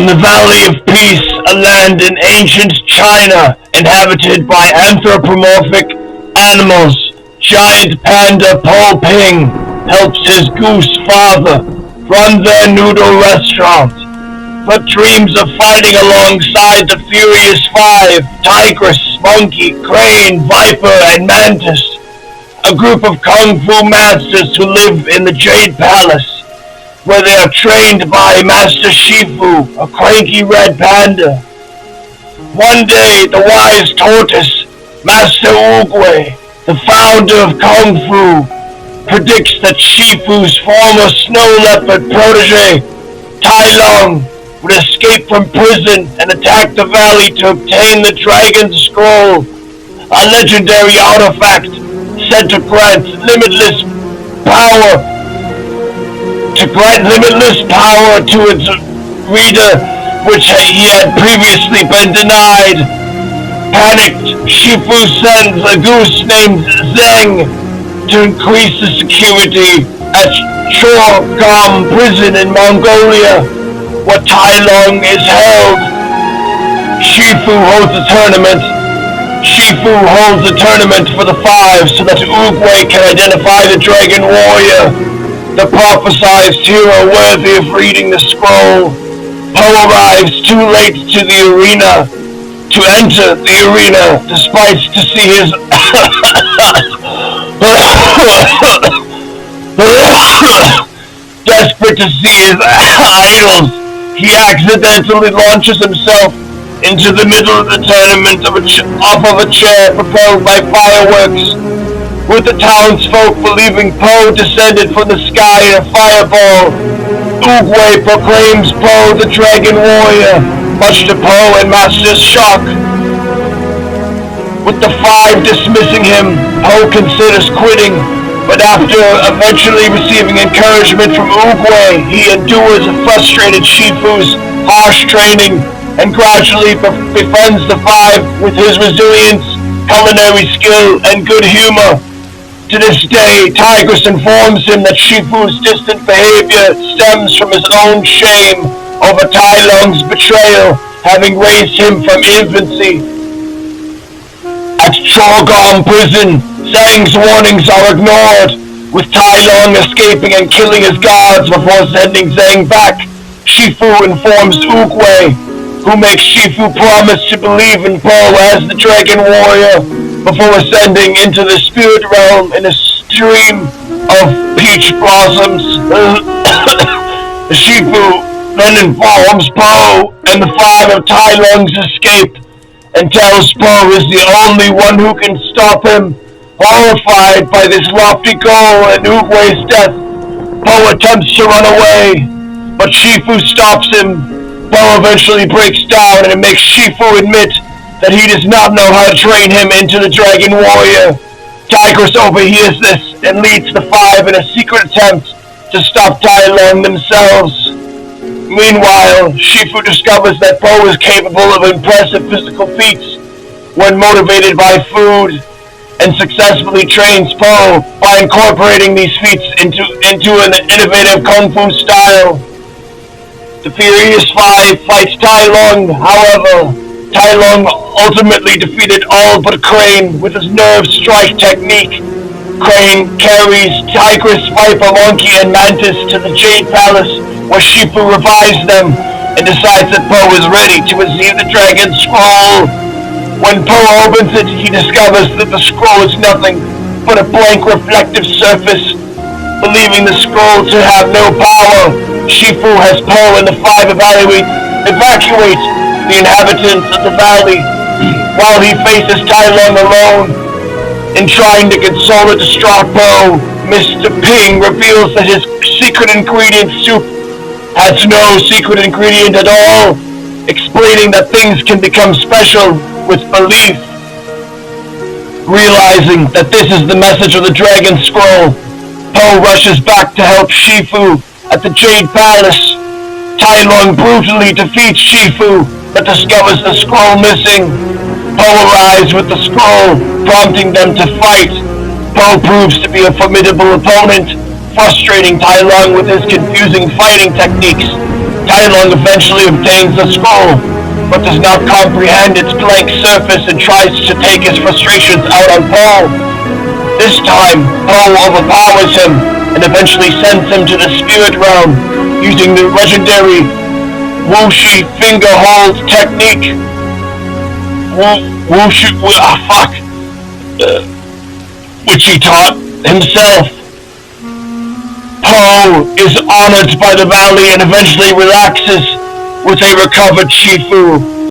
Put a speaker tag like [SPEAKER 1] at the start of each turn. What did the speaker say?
[SPEAKER 1] In the Valley of Peace, a land in ancient China inhabited by anthropomorphic animals, giant panda Po Ping helps his goose father run their noodle restaurant, but dreams of fighting alongside the furious five: tigress, monkey, crane, viper, and mantis, a group of kung fu masters who live in the Jade Palace, where they are trained by Master Shifu, a cranky red panda. One day, the wise tortoise, Master Oogway, the founder of Kung Fu, predicts that Shifu's former snow leopard protege, Tai Lung, would escape from prison and attack the valley to obtain the Dragon Scroll, a legendary artifact said to grant limitless power to its reader, which he had previously been denied. Panicked, Shifu sends a goose named Zeng to increase the security at Chorgam prison in Mongolia, where Tai Lung is held. Shifu holds a tournament for the five so that Oogway can identify the Dragon Warrior, the prophesized hero worthy of reading the scroll. Poe arrives too late to enter the arena, despite to see his desperate to see his idols. He accidentally launches himself into the middle of the tournament off of a chair propelled by fireworks, with the townsfolk believing Poe descended from the sky in a fireball. Oogway proclaims Poe the Dragon Warrior, much to Poe and Master's shock. With the five dismissing him, Poe considers quitting, but after eventually receiving encouragement from Oogway, he endures a frustrated Shifu's harsh training and gradually befriends the five with his resilience, culinary skill, and good humor. To this day, Tigress informs him that Shifu's distant behavior stems from his own shame over Tai Lung's betrayal, having raised him from infancy. At Chorgam prison, Zhang's warnings are ignored, with Tai Lung escaping and killing his guards before sending Zhang back. Shifu informs Oogway, who makes Shifu promise to believe in Poe as the Dragon Warrior before ascending into the spirit realm in a stream of peach blossoms. Shifu then informs Poe and the five of Tai Lung's escape and tells Poe is the only one who can stop him. Horrified by this lofty goal and Oogway's death, Poe attempts to run away, but Shifu stops him. Poe eventually breaks down and it makes Shifu admit that he does not know how to train him into the Dragon Warrior. Tigress overhears this and leads the five in a secret attempt to stop Tai Lung themselves. Meanwhile, Shifu discovers that Poe is capable of impressive physical feats when motivated by food, and successfully trains Poe by incorporating these feats into an innovative kung fu style. The Furious Five fights Tai Lung, however, Tai Lung ultimately defeated all but Crane with his nerve strike technique. Crane carries Tigress, Viper, Monkey, and Mantis to the Jade Palace, where Shifu revives them and decides that Poe is ready to receive the Dragon Scroll. When Poe opens it, he discovers that the scroll is nothing but a blank reflective surface. Believing the scroll to have no power, Shifu has Poe and the five evacuate the inhabitants of the valley, while he faces Tai Lung alone. In trying to console a distraught Poe, Mr. Ping reveals that his secret ingredient soup has no secret ingredient at all, explaining that things can become special with belief. Realizing that this is the message of the Dragon Scroll, Poe rushes back to help Shifu at the Jade Palace. Tai Lung brutally defeats Shifu, but discovers the scroll missing. Poe arrives with the scroll, prompting them to fight. Poe proves to be a formidable opponent, frustrating Tai Lung with his confusing fighting techniques. Tai Lung eventually obtains the scroll, but does not comprehend its blank surface and tries to take his frustrations out on Po. This time, Po overpowers him and eventually sends him to the spirit realm using the legendary Wuxi finger hold technique. Which he taught himself. Po is honored by the valley and eventually relaxes with a recovered Shifu.